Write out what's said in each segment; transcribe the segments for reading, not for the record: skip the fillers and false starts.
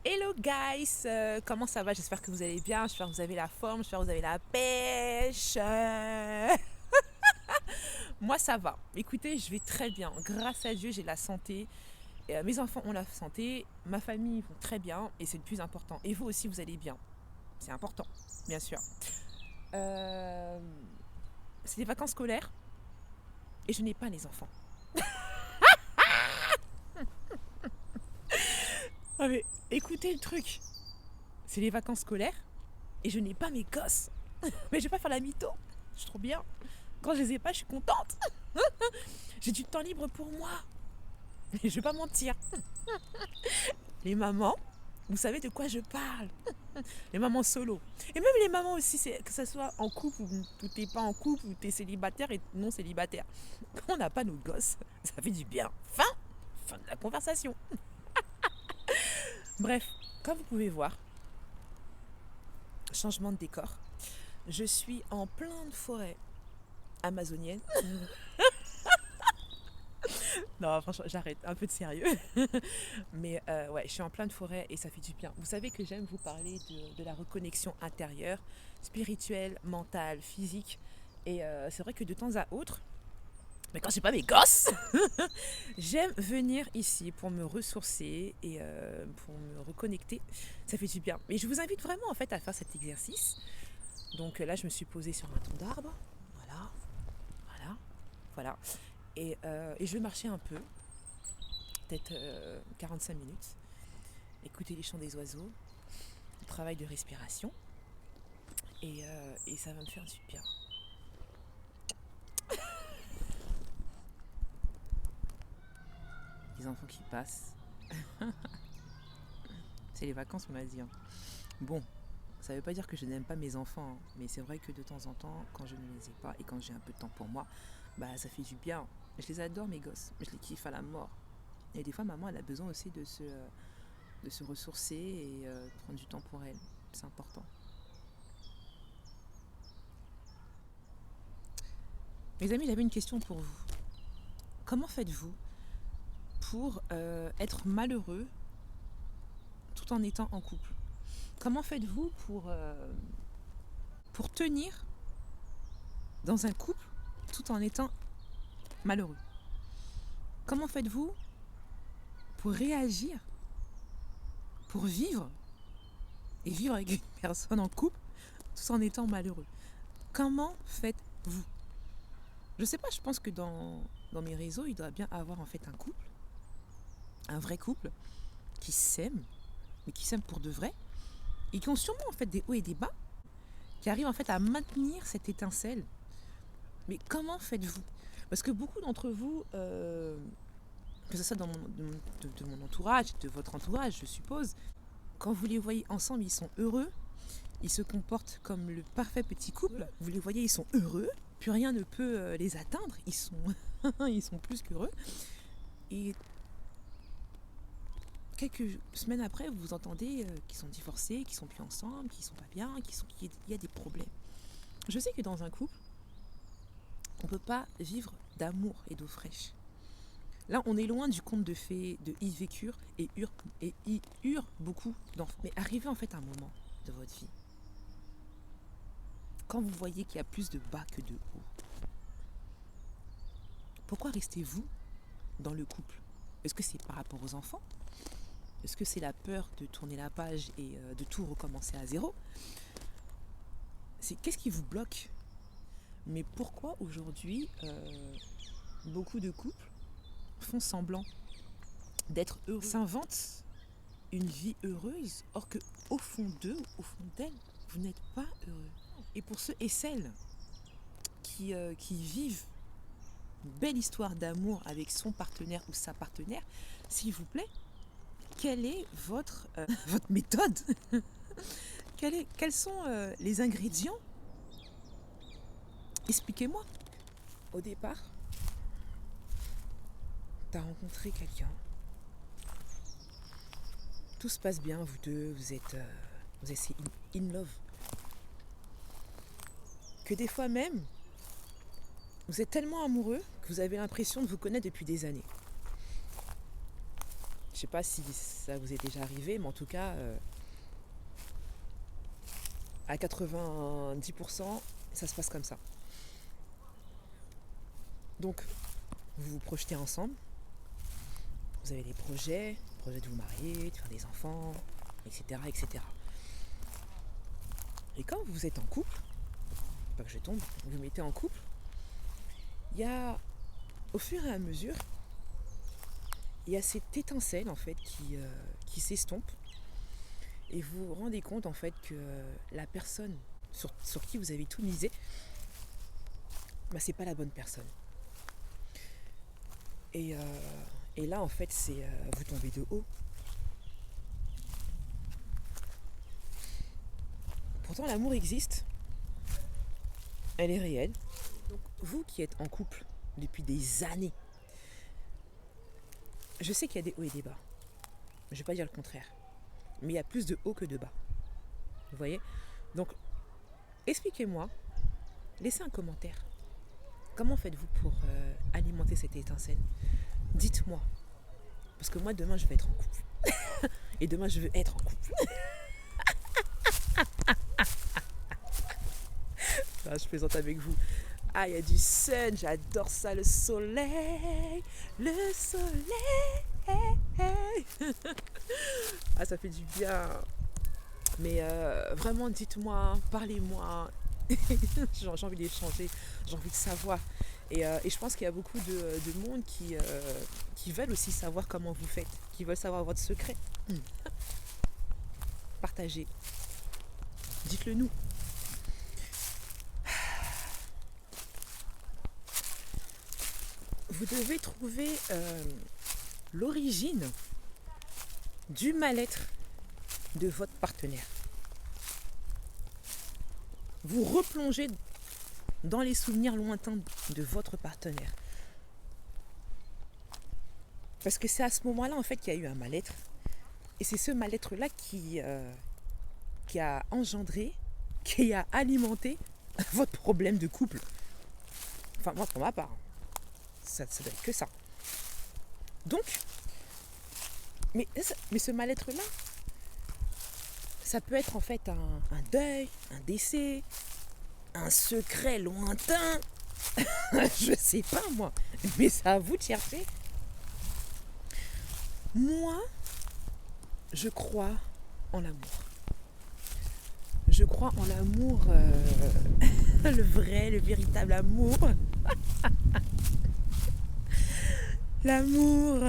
Hello guys, comment ça va? J'espère que vous allez bien, j'espère que vous avez la forme, j'espère que vous avez la pêche. Moi ça va. Écoutez, je vais très bien. Grâce à Dieu, j'ai la santé. Mes enfants ont la santé, ma famille vont très bien et c'est le plus important. Et vous aussi, vous allez bien. C'est important, bien sûr. Euh, c'est les vacances scolaires et je n'ai pas les enfants. Ah mais écoutez le truc. C'est les vacances scolaires et je n'ai pas mes gosses. Mais je vais pas faire la mytho. Je suis trop bien. Quand je les ai pas, je suis contente. J'ai du temps libre pour moi. Et je vais pas mentir. Les mamans, vous savez de quoi je parle. Les mamans solo. Et même les mamans aussi, que ce soit en couple ou t'es pas en couple, ou t'es célibataire et non célibataire. Quand on n'a pas nos gosses, ça fait du bien. Fin de la conversation. Bref, comme vous pouvez voir, changement de décor. Je suis en pleine forêt amazonienne. Non, franchement, j'arrête, un peu de sérieux. Mais ouais, je suis en pleine forêt et ça fait du bien. Vous savez que j'aime vous parler de la reconnexion intérieure, spirituelle, mentale, physique. Et c'est vrai que de temps à autre, mais quand j'ai pas mes gosses, j'aime venir ici pour me ressourcer et pour me reconnecter. Ça fait du bien. Mais je vous invite vraiment en fait à faire cet exercice. Donc là, je me suis posée sur un tronc d'arbre. Voilà, voilà, voilà. Et je vais marcher un peu, peut-être 45 minutes, écouter les chants des oiseaux, le travail de respiration, et ça va me faire du bien. Les enfants qui passent, c'est les vacances, on m'a dit. Hein. Bon, ça veut pas dire que je n'aime pas mes enfants, hein, mais c'est vrai que de temps en temps, quand je ne les ai pas et quand j'ai un peu de temps pour moi, bah ça fait du bien. Je les adore mes gosses, je les kiffe à la mort. Et des fois, maman, elle a besoin aussi de se ressourcer et de prendre du temps pour elle. C'est important. Mes amis, j'avais une question pour vous. Comment faites-vous pour être malheureux tout en étant en couple? Comment faites-vous pour tenir dans un couple tout en étant malheureux? Comment faites-vous pour réagir, pour vivre et vivre avec une personne en couple tout en étant malheureux? Comment faites-vous? Je sais pas, je pense que dans mes réseaux, il doit bien avoir en fait un couple, un vrai couple, qui s'aime, mais qui s'aime pour de vrai, et qui ont sûrement en fait des hauts et des bas, qui arrivent en fait à maintenir cette étincelle. Mais comment faites-vous? Parce que beaucoup d'entre vous, que ce soit de mon entourage, de votre entourage, je suppose, quand vous les voyez ensemble, ils sont heureux, ils se comportent comme le parfait petit couple, vous les voyez, ils sont heureux, plus rien ne peut les atteindre, ils sont plus qu'heureux. Et quelques semaines après, vous entendez qu'ils sont divorcés, qu'ils sont plus ensemble, qu'ils sont pas bien, qu'il y a des problèmes. Je sais que dans un couple, on ne peut pas vivre d'amour et d'eau fraîche. Là, on est loin du conte de fées de Yves Vécure et y eurent beaucoup d'enfants. Mais arrivé en fait à un moment de votre vie, quand vous voyez qu'il y a plus de bas que de haut, pourquoi restez-vous dans le couple? Est-ce que c'est par rapport aux enfants? Est-ce que c'est la peur de tourner la page et de tout recommencer à zéro? Qu'est-ce qui vous bloque? Mais pourquoi aujourd'hui beaucoup de couples font semblant d'être heureux, s'inventent une vie heureuse, or que au fond d'eux, au fond d'elles, vous n'êtes pas heureux. Et pour ceux et celles qui vivent une belle histoire d'amour avec son partenaire ou sa partenaire, s'il vous plaît, quelle est votre méthode? Quels sont les ingrédients? Expliquez-moi. Au départ, tu as rencontré quelqu'un, tout se passe bien, vous deux, vous êtes in love. Que des fois même, vous êtes tellement amoureux que vous avez l'impression de vous connaître depuis des années. Je sais pas si ça vous est déjà arrivé, mais en tout cas, à 90%, ça se passe comme ça. Donc, vous vous projetez ensemble, vous avez des projets de vous marier, de faire des enfants, etc., etc. Et quand vous êtes en couple, pas que je tombe, vous vous mettez en couple, il y a, au fur et à mesure, il y a cette étincelle en fait qui s'estompe, et vous vous rendez compte en fait que la personne sur qui vous avez tout misé, bah, c'est pas la bonne personne. Et là en fait c'est vous tombez de haut. Pourtant l'amour existe, elle est réelle. Donc vous qui êtes en couple depuis des années, je sais qu'il y a des hauts et des bas. Je ne vais pas dire le contraire. Mais il y a plus de hauts que de bas. Vous voyez? Donc, expliquez-moi, laissez un commentaire. Comment faites-vous pour alimenter cette étincelle? Dites-moi. Parce que moi, demain, je vais être en couple. Et demain, je veux être en couple. Ah, je plaisante avec vous. Ah, il y a du sun, j'adore ça, le soleil. Le soleil. Ah, ça fait du bien. Mais vraiment, dites-moi, parlez-moi. J'ai envie d'échanger, j'ai envie de savoir. Et je pense qu'il y a beaucoup de monde qui veulent aussi savoir comment vous faites, qui veulent savoir votre secret. Partagez. Dites-le nous. Vous devez trouver l'origine du mal-être de votre partenaire. Vous replongez dans les souvenirs lointains de votre partenaire. Parce que c'est à ce moment-là en fait qu'il y a eu un mal-être. Et c'est ce mal-être-là qui a engendré, qui a alimenté votre problème de couple. Enfin, moi, pour ma part, ça doit être que ça. Donc, mais ce mal-être-là, ça peut être en fait un deuil, un décès, un secret lointain. Je sais pas moi, mais c'est à vous de chercher. Moi, je crois en l'amour. Je crois en l'amour, le vrai, le véritable amour. L'amour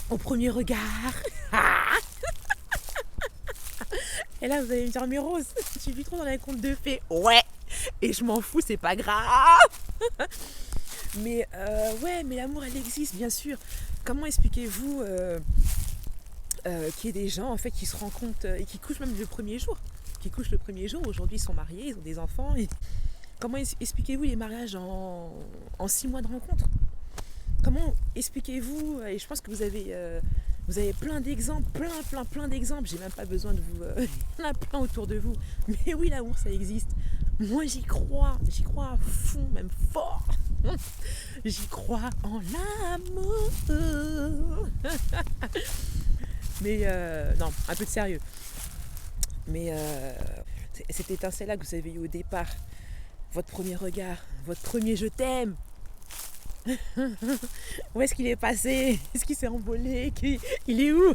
au premier regard. Et là, vous allez me dire, mais Rose, tu vis trop dans les contes de fées. Ouais, et je m'en fous, c'est pas grave. Mais ouais, mais l'amour, elle existe, bien sûr. Comment expliquez-vous qu'il y ait des gens en fait qui se rencontrent et qui couchent même le premier jour, aujourd'hui ils sont mariés, ils ont des enfants. Et comment expliquez-vous les mariages en 6 mois de rencontre? Comment expliquez-vous, et je pense que vous avez plein d'exemples, plein d'exemples, j'ai même pas besoin de vous... il y en a plein autour de vous. Mais oui, l'amour, ça existe. Moi, j'y crois à fond, même fort. J'y crois en l'amour. Mais non, un peu de sérieux. Mais cette étincelle-là que vous avez eue au départ, votre premier regard, votre premier je t'aime, où est-ce qu'il est passé? Est-ce qu'il s'est envolé? Il est où?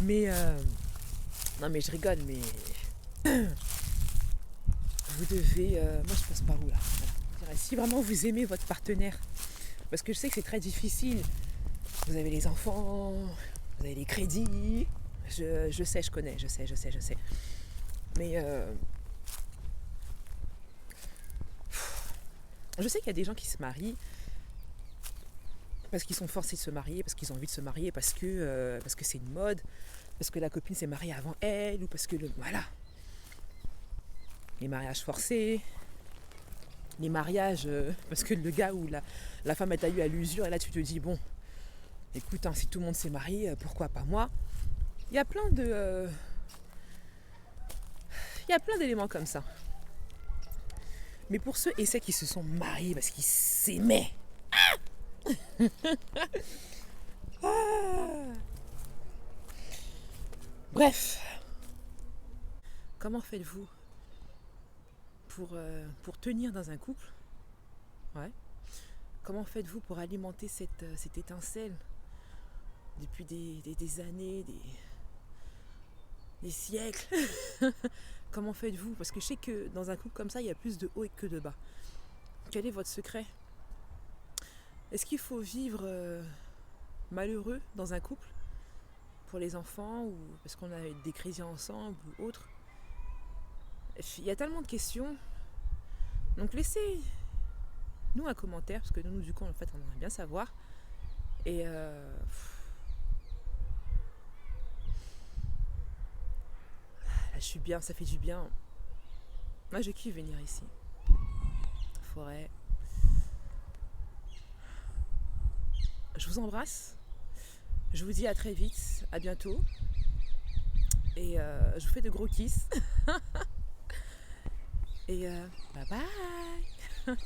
Mais non, mais je rigole, mais vous devez... moi je passe par où là? Voilà. Si vraiment vous aimez votre partenaire, parce que je sais que c'est très difficile, vous avez les enfants, vous avez les crédits, je sais, je connais, je sais. Mais je sais qu'il y a des gens qui se marient parce qu'ils sont forcés de se marier, parce qu'ils ont envie de se marier, parce que c'est une mode, parce que la copine s'est mariée avant elle, ou parce que voilà. Les mariages forcés, les mariages parce que le gars ou la femme elle t'a eu à l'usure, et là tu te dis bon, écoute, si tout le monde s'est marié, pourquoi pas moi? Il y a plein d'éléments comme ça. Mais pour ceux et celles qui se sont mariés parce qu'ils s'aimaient. Ah. Bref, comment faites-vous pour tenir dans un couple? Ouais. Comment faites-vous pour alimenter cette étincelle depuis des années, des siècles? Comment faites-vous? Parce que je sais que dans un couple comme ça, il y a plus de haut que de bas. Quel est votre secret? Est-ce qu'il faut vivre malheureux dans un couple pour les enfants ou parce qu'on a des crédits ensemble ou autre? Il y a tellement de questions. Donc laissez-nous un commentaire parce que nous du coup en fait on aimerait bien savoir. Et là, je suis bien, ça fait du bien. Moi je kiffe venir ici. Forêt. Je vous embrasse. Je vous dis à très vite, à bientôt. Et je vous fais de gros kisses. Et bye bye.